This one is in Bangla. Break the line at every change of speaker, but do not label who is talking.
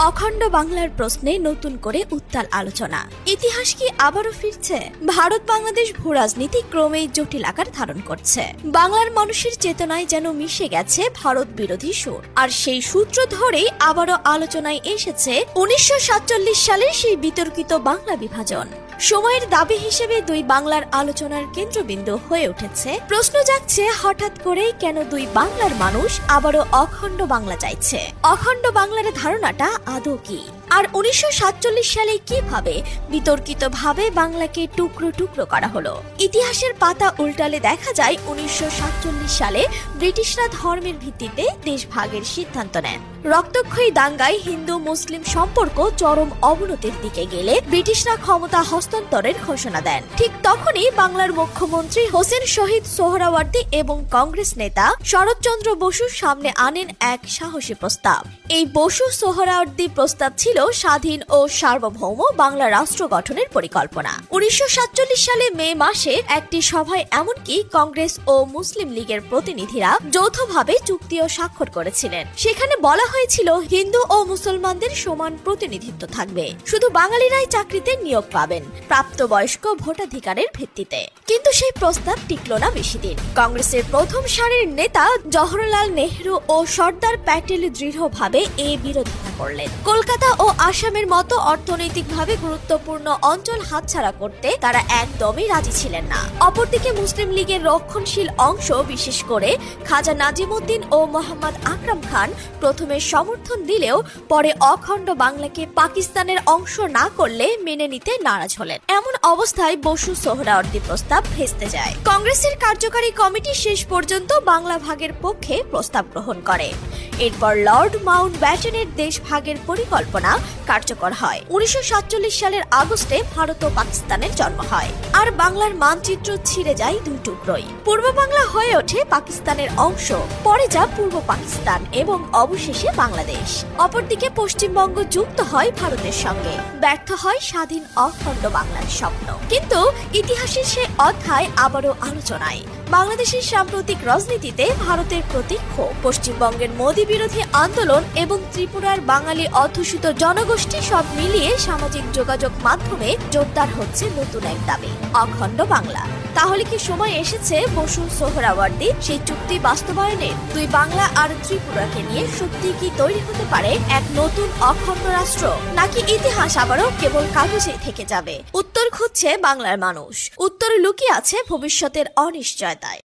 অখণ্ড বাংলার প্রশ্নে নতুন করে উত্তাল আলোচনা। ইতিহাস কি আবারও ফিরছে? ভারত বাংলাদেশ ভূরাজনীতি ক্রমেই জটিল আকার ধারণ করছে। বাংলার মানুষের চেতনায় যেন মিশে গেছে ভারত বিরোধী সুর। আর সেই সূত্র ধরেই আবারও আলোচনায় এসেছে 1947 সালের সেই বিতর্কিত বাংলা বিভাজন। সময়ের দাবি হিসেবে দুই বাংলার আলোচনার কেন্দ্রবিন্দু হয়ে উঠেছে। প্রশ্ন জাগছে, হঠাৎ করেই কেন দুই বাংলার মানুষ আবারও অখণ্ড বাংলা চাইছে? অখণ্ড বাংলার ধারণাটা আদৌ কি? আর 1947 সালে কিভাবে বিতর্কিতভাবে বাংলাকে টুকরো টুকরো করা হলো? ইতিহাসের পাতা উল্টালে দেখা যায় 1947 সালে ব্রিটিশরা ধর্মের ভিত্তিতে দেশ ভাগের সিদ্ধান্ত নেন। রক্তক্ষয়ী দাঙ্গায় হিন্দু মুসলিম সম্পর্ক চরম অবনতির দিকে গেলে ব্রিটিশরা ক্ষমতা হস্তান্তরের ঘোষণা দেন। ঠিক তখনই বাংলার মুখ্যমন্ত্রী হোসেন শহীদ সোহরাওয়ার্দী এবং কংগ্রেস নেতা শরৎচন্দ্র বসুর সামনে আনেন এক সাহসী প্রস্তাব। এই বসু সোহরাওয়ার্দী প্রস্তাব ছিল স্বাধীন ও সার্বভৌম বাংলা রাষ্ট্র গঠনের পরিকল্পনা। 1947 সালে মে মাসে একটি সভায় এমনকি কংগ্রেস ও মুসলিম লীগের প্রতিনিধিরা যৌথভাবে চুক্তিও স্বাক্ষর করেছিলেন। সেখানে বলা হয়েছিল হিন্দু ও মুসলমানদের সমান প্রতিনিধিত্ব থাকবে, শুধু বাঙালিরাই চাকরিতে নিয়োগ পাবেন প্রাপ্তবয়স্ক ভোটাধিকারের ভিত্তিতে। কিন্তু সেই প্রস্তাব টিকল না বেশি দিন। কংগ্রেসের প্রথম সারির নেতা জওহরলাল নেহরু ও সর্দার প্যাটেল দৃঢ়ভাবে এ বিরোধিতা করলেন। কলকাতা ও আসামের মতো অর্থনৈতিকভাবে গুরুত্বপূর্ণ অঞ্চল হাতছাড়া করতে তারা একদমই রাজি ছিলেন না। অপরদিকে মুসলিম লীগের রক্ষণশীল অংশ, বিশেষ করে খাজা নাজিমউদ্দিন ও মোহাম্মদ আকরাম খান প্রথমে সমর্থন দিলেও পরে অখণ্ড বাংলাকে পাকিস্তানের অংশ না করলে মেনে নিতে নারাজ হলেন। এমন অবস্থায় বসু সোহরাওয়ার্দী প্রস্তাব ভেস্তে যায়। কংগ্রেসের কার্যকারী কমিটি শেষ পর্যন্ত বাংলা ভাগের পক্ষে প্রস্তাব গ্রহণ করে। এরপর লর্ড মাউন্ট ব্যাটেনের দেশ ভাগের পরিকল্পনা কার্যকর হয়। 1947 সালের আগস্টে ভারত ও পাকিস্তানের জন্ম হয়। আর বাংলার মানচিত্র ছিঁড়ে যায় দুই টুকরোই। পূর্ব বাংলা হয়ে ওঠে পাকিস্তানের অংশ, পরে যা পূর্ব পাকিস্তান এবং অবশেষে বাংলাদেশ। অপরদিকে পশ্চিমবঙ্গ যুক্ত হয় ভারতের সঙ্গে। ব্যর্থ হয় স্বাধীন অখণ্ড বাংলার স্বপ্ন। কিন্তু ইতিহাসের সে অধ্যায় আবারও আলোচনায়। বাংলাদেশের সাম্প্রতিক রাজনীতিতে ভারতের প্রতি ক্ষোভ, পশ্চিমবঙ্গের মোদী বিরোধী আন্দোলন এবং ত্রিপুরার বাঙালি অধ্যুষিত জনগোষ্ঠী সব মিলিয়ে সামাজিক যোগাযোগ মাধ্যমে জোরদার হচ্ছে নতুন এক দাবি, অখণ্ড বাংলা। তাহলে কি সময় এসেছে বসু সোহরাওয়ার্দী সেই চুক্তি বাস্তবায়নের? দুই বাংলা আর ত্রিপুরাকে নিয়ে সত্যি কি তৈরি হতে পারে এক নতুন অখণ্ড রাষ্ট্র, নাকি ইতিহাস আবারও কেবল কাগজে থেকে যাবে? উত্তর খুঁজছে বাংলার মানুষ। উত্তর লুকিয়ে আছে ভবিষ্যতের অনিশ্চয়তায়।